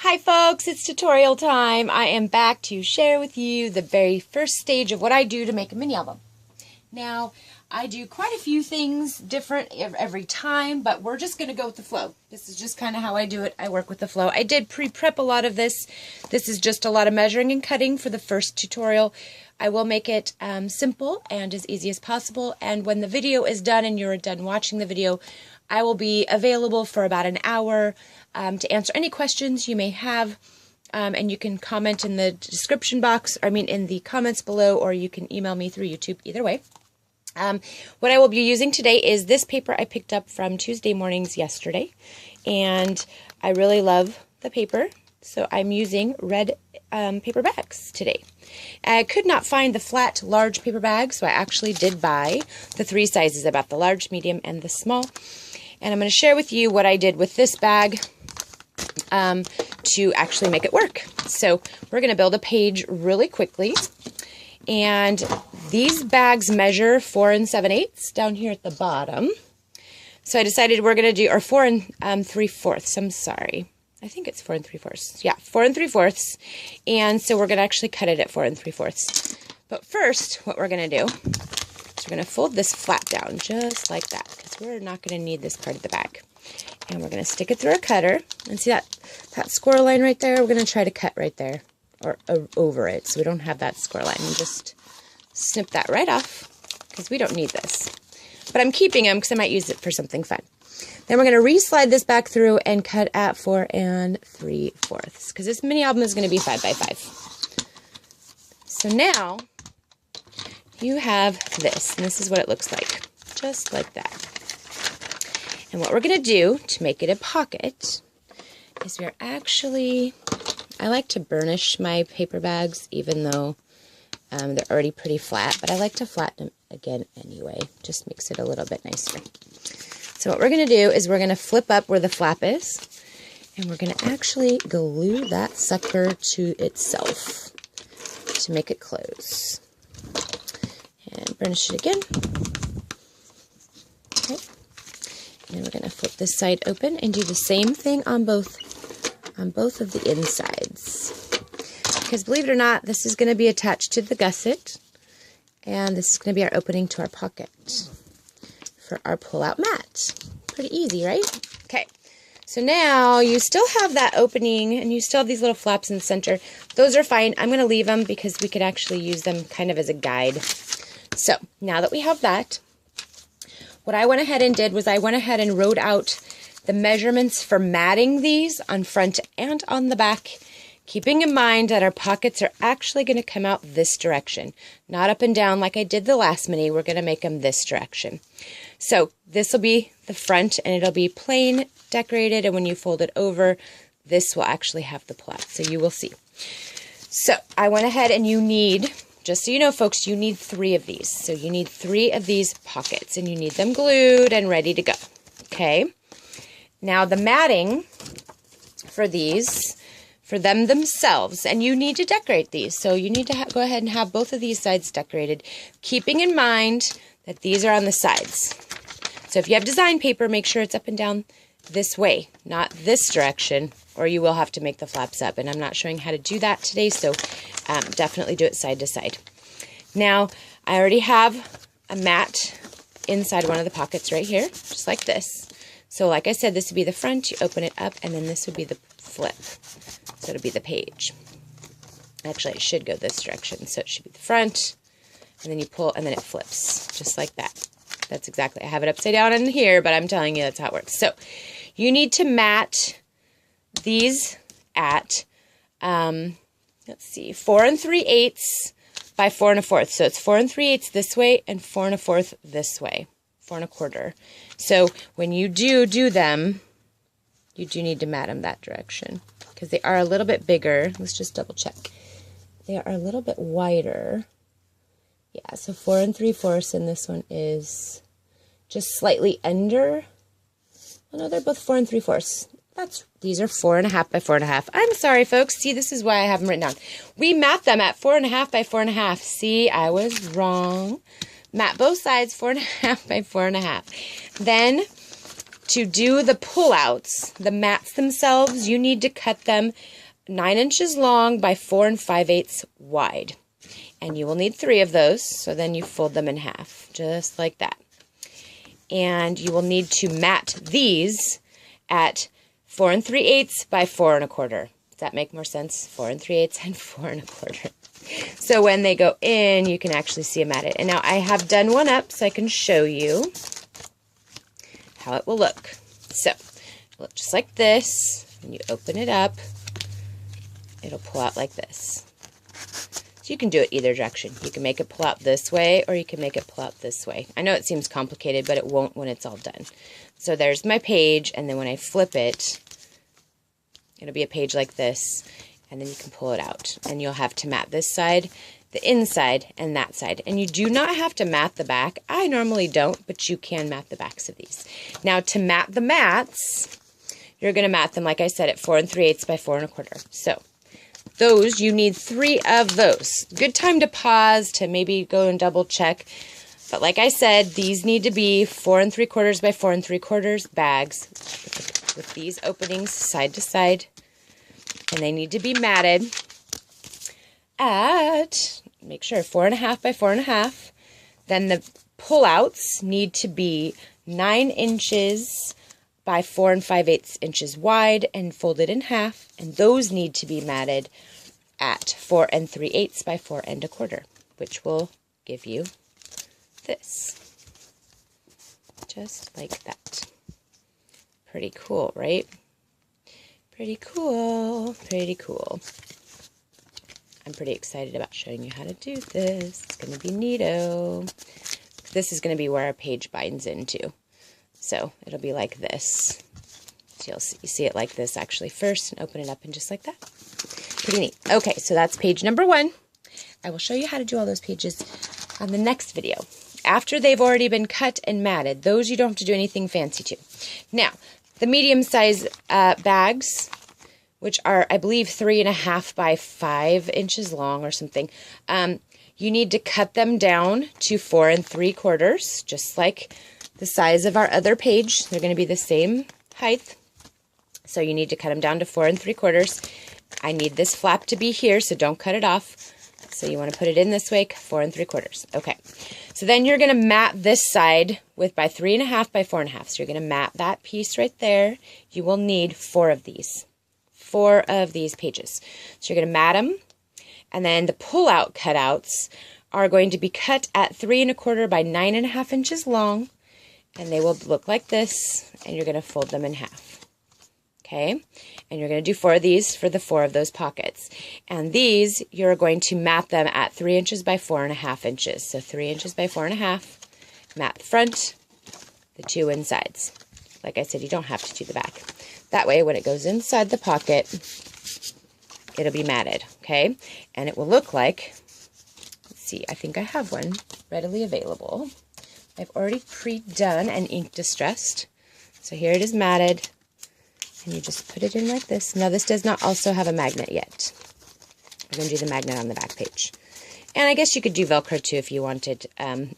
Hi folks, it's tutorial time. I am back to share with you the very first stage of what I do to make a mini album. Now, I do quite a few things different every time, but we're just going to go with the flow. This is just kind of how I do it. I work with the flow. I did pre-prep a lot of this. This is just a lot of measuring and cutting for the first tutorial. I will make it simple and as easy as possible, and when the video is done and you're done watching the video, I will be available for about an hour to answer any questions you may have, and you can comment in the description box, in the comments below, or you can email me through YouTube, either way. What I will be using today is this paper I picked up from Tuesday Mornings yesterday, and I really love the paper, so I'm using red paper bags today. I could not find the flat large paper bag, so I actually did buy the three sizes. I bought the large, medium, and the small. And I'm going to share with you what I did with this bag to actually make it work. So we're going to build a page really quickly. And these bags measure 4 7/8 down here at the bottom. So I decided we're going to do, or 4 3/4. I'm sorry. I think it's 4 3/4. Yeah, 4 3/4. And so we're going to actually cut it at 4 3/4. But first, what we're going to do is we're going to fold this flat down just like that, because we're not going to need this part of the bag. And we're going to stick it through our cutter. And see that score line right there? We're going to try to cut right there, or over it, so we don't have that score line. And just snip that right off, because we don't need this. But I'm keeping them because I might use it for something fun. Then we're going to re-slide this back through and cut at 4 3/4, because this mini album is going to be 5 by 5. So now you have this, and this is what it looks like, just like that. And what we're going to do to make it a pocket is we're actually, I like to burnish my paper bags, even though they're already pretty flat, but I like to flatten them again anyway. Just makes it a little bit nicer. So what we're going to do is we're going to flip up where the flap is, and we're going to actually glue that sucker to itself to make it close. And burnish it again. Okay. And then we're going to flip this side open and do the same thing on both of the insides. Because believe it or not, this is going to be attached to the gusset, and this is going to be our opening to our pocket for our pull-out mat. Pretty easy, right? Okay. So now you still have that opening, and you still have these little flaps in the center. Those are fine. I'm going to leave them because we could actually use them kind of as a guide. So now that we have that, what I went ahead and did was I went ahead and wrote out the measurements for matting these on front and on the back, keeping in mind that our pockets are actually going to come out this direction, not up and down like I did the last mini. We're going to make them this direction. So this will be the front, and it'll be plain decorated, and when you fold it over, this will actually have the pull-out, so you will see. So I went ahead, and you need, just so you know, folks, you need 3 of these. So you need 3 of these pockets, and you need them glued and ready to go. Okay. Now the matting for these, for them themselves, and you need to decorate these. So you need to go ahead and have both of these sides decorated, keeping in mind that these are on the sides. So if you have design paper, make sure it's up and down this way, not this direction, or you will have to make the flaps up. And I'm not showing how to do that today, so definitely do it side to side. Now, I already have a mat inside one of the pockets right here, just like this. So like I said, this would be the front, you open it up, and then this would be the flip. So it'll be the page. Actually, it should go this direction, so it should be the front, and then you pull, and then it flips, just like that. That's exactly, I have it upside down in here, but I'm telling you that's how it works. So you need to mat these at, let's see, 4 3/8 by 4 1/4. So it's 4 3/8 this way and 4 1/4 this way, 4 1/4. So when you do them, you do need to mat them that direction, because they are a little bit bigger. Let's just double check. They are a little bit wider. Yeah, so 4 3/4, and this one is just slightly under. Well, no, they're both 4 3/4. These are 4 1/2 by 4 1/2. I'm sorry, folks. See, this is why I have them written down. We mat them at 4 1/2 by 4 1/2. See, I was wrong. Mat both sides 4 1/2 by 4 1/2. Then to do the pullouts, the mats themselves, you need to cut them 9 inches long by 4 5/8 wide. And you will need 3 of those, so then you fold them in half, just like that. And you will need to mat these at 4 3/8 by 4 1/4. Does that make more sense? 4 3/8 and 4 1/4. So when they go in, you can actually see them matted. And now I have done one up so I can show you how it will look. So, it'll look just like this. When you open it up, it'll pull out like this. So you can do it either direction. You can make it pull out this way, or you can make it pull out this way. I know it seems complicated, but it won't when it's all done. So there's my page, and then when I flip it, it'll be a page like this, and then you can pull it out. And you'll have to mat this side, the inside, and that side. And you do not have to mat the back. I normally don't, but you can mat the backs of these. Now, to mat the mats, you're going to mat them, like I said, at 4 3/8 by 4 1/4. So those, you need 3 of those. Good time to pause, to maybe go and double check. But like I said, these need to be 4 3/4 by 4 3/4 bags with these openings side to side. And they need to be matted at, make sure, 4 1/2 by 4 1/2. Then the pullouts need to be 9 inches by 4 5/8 inches wide and folded in half. And those need to be matted at 4 3/8 by 4 1/4, which will give you this. Just like that. Pretty cool, right? Pretty cool. Pretty cool. I'm pretty excited about showing you how to do this. It's going to be neato. This is going to be where our page binds into. So it'll be like this. So you see it like this actually first, and open it up and just like that. Pretty neat. Okay, so that's page number 1. I will show you how to do all those pages on the next video. After they've already been cut and matted, those you don't have to do anything fancy to. Now, the medium size bags, which are, I believe, 3 1/2 by 5 inches long or something, you need to cut them down to 4 3/4, just like the size of our other page. They're going to be the same height. So you need to cut them down to 4 3/4. I need this flap to be here, so don't cut it off. So you want to put it in this way, 4 3/4. Okay. So then you're going to mat this side with by 3 1/2 by 4 1/2. So you're going to mat that piece right there. You will need 4 of these. 4 of these pages. So you're going to mat them. And then the pull-out cutouts are going to be cut at 3 1/4 by 9 1/2 inches long. And they will look like this. And you're going to fold them in half. Okay? And you're going to do 4 of these for the 4 of those pockets. And these, you're going to mat them at 3 inches by 4 1/2 inches. So 3 inches by 4 1/2. Mat the front, the 2 insides. Like I said, you don't have to do the back. That way, when it goes inside the pocket, it'll be matted, okay? And it will look like, let's see, I think I have one readily available. I've already pre-done and ink distressed. So here it is matted. And you just put it in like this. Now, this does not also have a magnet yet. We're going to do the magnet on the back page. And I guess you could do Velcro too if you wanted,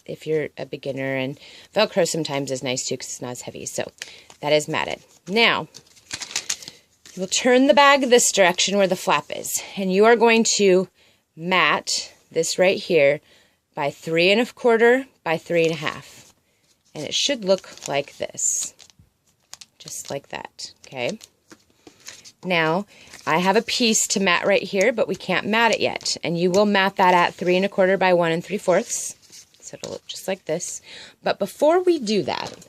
if you're a beginner. And Velcro sometimes is nice too because it's not as heavy. So that is matted. Now, you will turn the bag this direction where the flap is. And you are going to mat this right here by 3 1/4 by 3 1/2. And it should look like this. Just like that, okay? Now, I have a piece to mat right here, but we can't mat it yet. And you will mat that at 3 1/4 by 1 3/4. So it'll look just like this. But before we do that,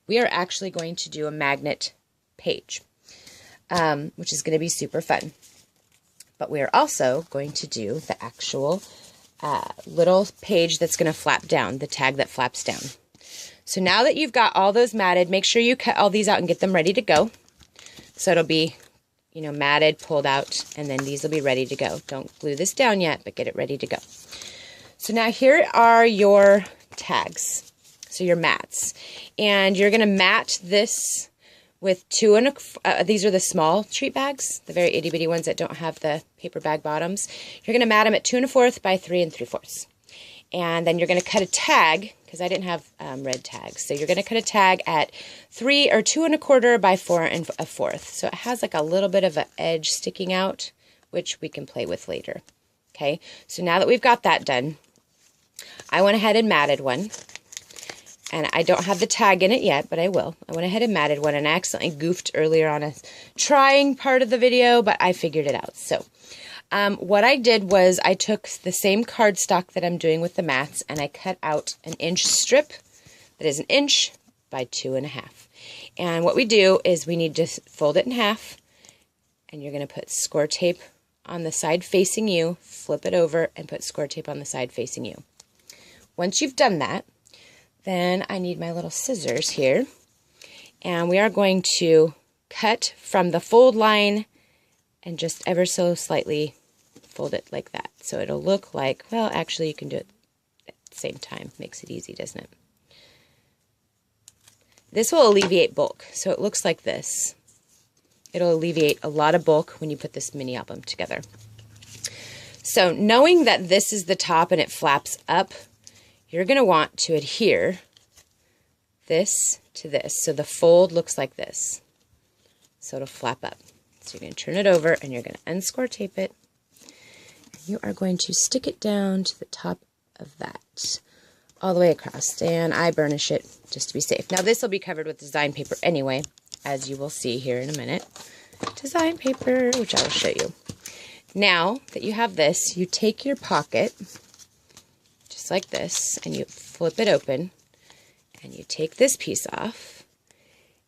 we are actually going to do a magnet page, which is going to be super fun. But we are also going to do the actual little page that's going to flap down, the tag that flaps down. So now that you've got all those matted, make sure you cut all these out and get them ready to go. So it'll be, you know, matted, pulled out, and then these will be ready to go. Don't glue this down yet, but get it ready to go. So now here are your tags, so your mats. And you're going to mat this with 2 these are the small treat bags, the very itty bitty ones that don't have the paper bag bottoms. You're going to mat them at 2 1/4 by 3 3/4. And then you're going to cut a tag, because I didn't have red tags. So you're going to cut a tag at 3 or 2 1/4 by 4 1/4. So it has like a little bit of an edge sticking out, which we can play with later. Okay, so now that we've got that done, I went ahead and matted one. And I don't have the tag in it yet, but I will. I went ahead and matted one, and I accidentally goofed earlier on a trying part of the video, but I figured it out. So what I did was I took the same cardstock that I'm doing with the mats, and I cut out an inch strip that is 1 inch by 2 1/2. And what we do is we need to fold it in half, and you're going to put score tape on the side facing you, flip it over, and put score tape on the side facing you. Once you've done that, then I need my little scissors here, and we are going to cut from the fold line and just ever so slightly fold it like that. So it'll look like, well, actually you can do it at the same time. Makes it easy, doesn't it? This will alleviate bulk, so it looks like this. It'll alleviate a lot of bulk when you put this mini album together. So knowing that this is the top and it flaps up, you're going to want to adhere this to this. So the fold looks like this. So it'll flap up. So you're going to turn it over and you're going to unscore tape it. And you are going to stick it down to the top of that, all the way across. And I burnish it just to be safe. Now this will be covered with design paper anyway, as you will see here in a minute. Design paper, which I will show you. Now that you have this, you take your pocket, like this, and you flip it open, and you take this piece off,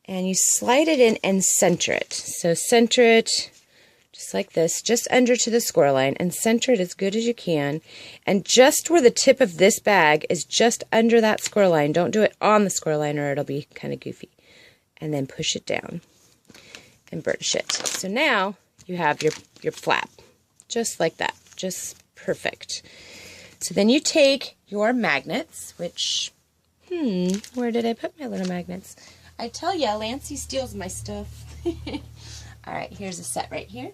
and you slide it in and center it. So center it just like this, just under to the score line, and center it as good as you can. And just where the tip of this bag is just under that score line, don't do it on the score line or it'll be kind of goofy. And then push it down and burnish it. So now you have your flap, just like that, just perfect. So then you take your magnets, which, where did I put my little magnets? I tell ya, Lancey steals my stuff. All right, here's a set right here.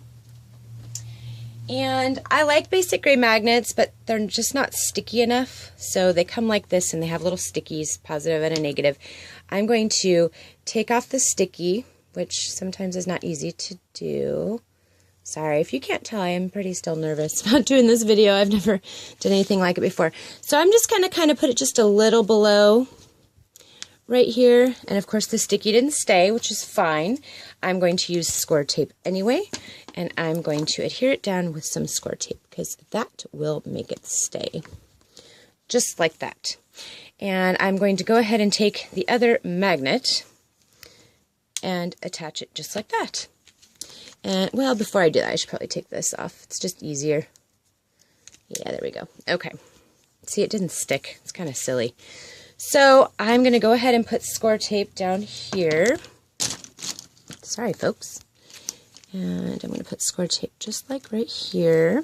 And I like basic gray magnets, but they're just not sticky enough. So they come like this, and they have little stickies, positive and a negative. I'm going to take off the sticky, which sometimes is not easy to do. Sorry, if you can't tell, I am pretty still nervous about doing this video. I've never done anything like it before. So I'm just going to kind of put it just a little below right here. And of course the sticky didn't stay, which is fine. I'm going to use score tape anyway. And I'm going to adhere it down with some score tape, because that will make it stay. Just like that. And I'm going to go ahead and take the other magnet and attach it just like that. And, well, before I do that, I should probably take this off. It's just easier. Yeah, there we go. Okay. See, it didn't stick. It's kind of silly. So I'm going to go ahead and put score tape down here. Sorry, folks. And I'm going to put score tape just like right here.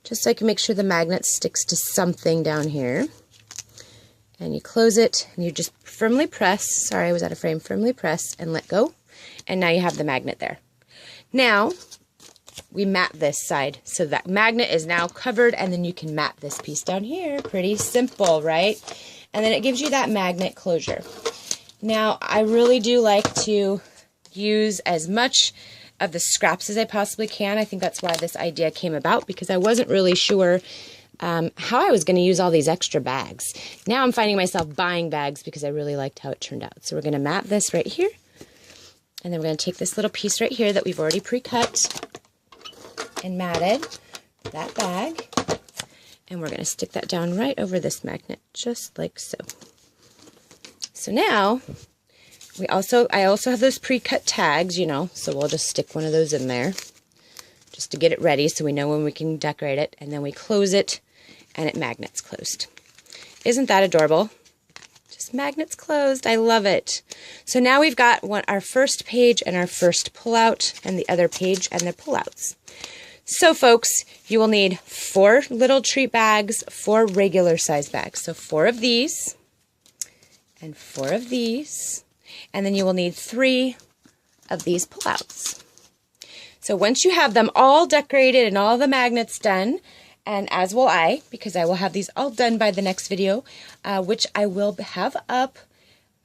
Just so I can make sure the magnet sticks to something down here. And you close it, and you just firmly press. Sorry, I was out of frame. Firmly press and let go. And now you have the magnet there. Now, we mat this side. So that magnet is now covered, and then you can mat this piece down here. Pretty simple, right? And then it gives you that magnet closure. Now, I really do like to use as much of the scraps as I possibly can. I think that's why this idea came about, because I wasn't really sure how I was going to use all these extra bags. Now I'm finding myself buying bags because I really liked how it turned out. So we're going to mat this right here. And then we're going to take this little piece right here that we've already pre-cut and matted, that bag, and we're going to stick that down right over this magnet, just like so. So now, I also have those pre-cut tags, you know, so we'll just stick one of those in there just to get it ready so we know when we can decorate it, and then we close it, and it magnets closed. Isn't that adorable? Magnets closed. I love it. So now we've got our first page and our first pullout, and the other page and the pullouts. So folks, you will need 4 little treat bags, 4 regular size bags. So 4 of these and 4 of these, and then you will need 3 of these pullouts. So once you have them all decorated and all the magnets done, and as will I, because I will have these all done by the next video, which I will have up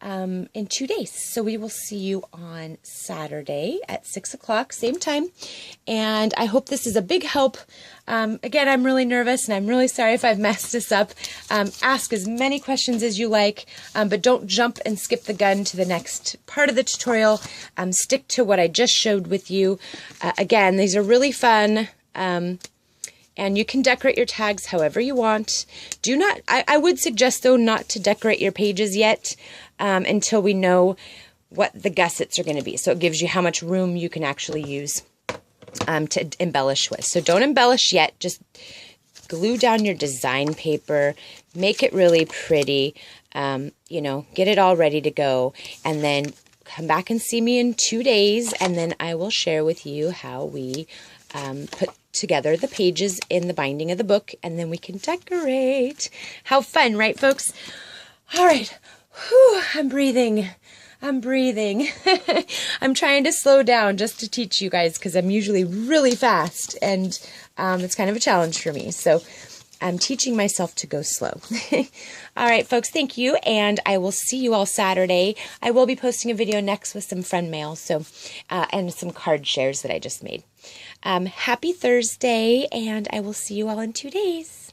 in 2 days. So we will see you on Saturday at 6 o'clock, same time. And I hope this is a big help. Again, I'm really nervous and I'm really sorry if I've messed this up. Ask as many questions as you like, but don't jump and skip the gun to the next part of the tutorial. Stick to what I just showed with you. Again, these are really fun. And you can decorate your tags however you want. Do not, I would suggest though not to decorate your pages yet until we know what the gussets are going to be. So it gives you how much room you can actually use to embellish with. So don't embellish yet, just glue down your design paper, make it really pretty, you know, get it all ready to go, and then come back and see me in 2 days, and then I will share with you how we put together the pages in the binding of the book, and then we can decorate. How fun, right, folks? All right. Whew, I'm breathing. I'm trying to slow down just to teach you guys because I'm usually really fast, and it's kind of a challenge for me. So I'm teaching myself to go slow. All right, folks, thank you, and I will see you all Saturday. I will be posting a video next with some friend mail, so and some card shares that I just made. Happy Thursday, and I will see you all in 2 days.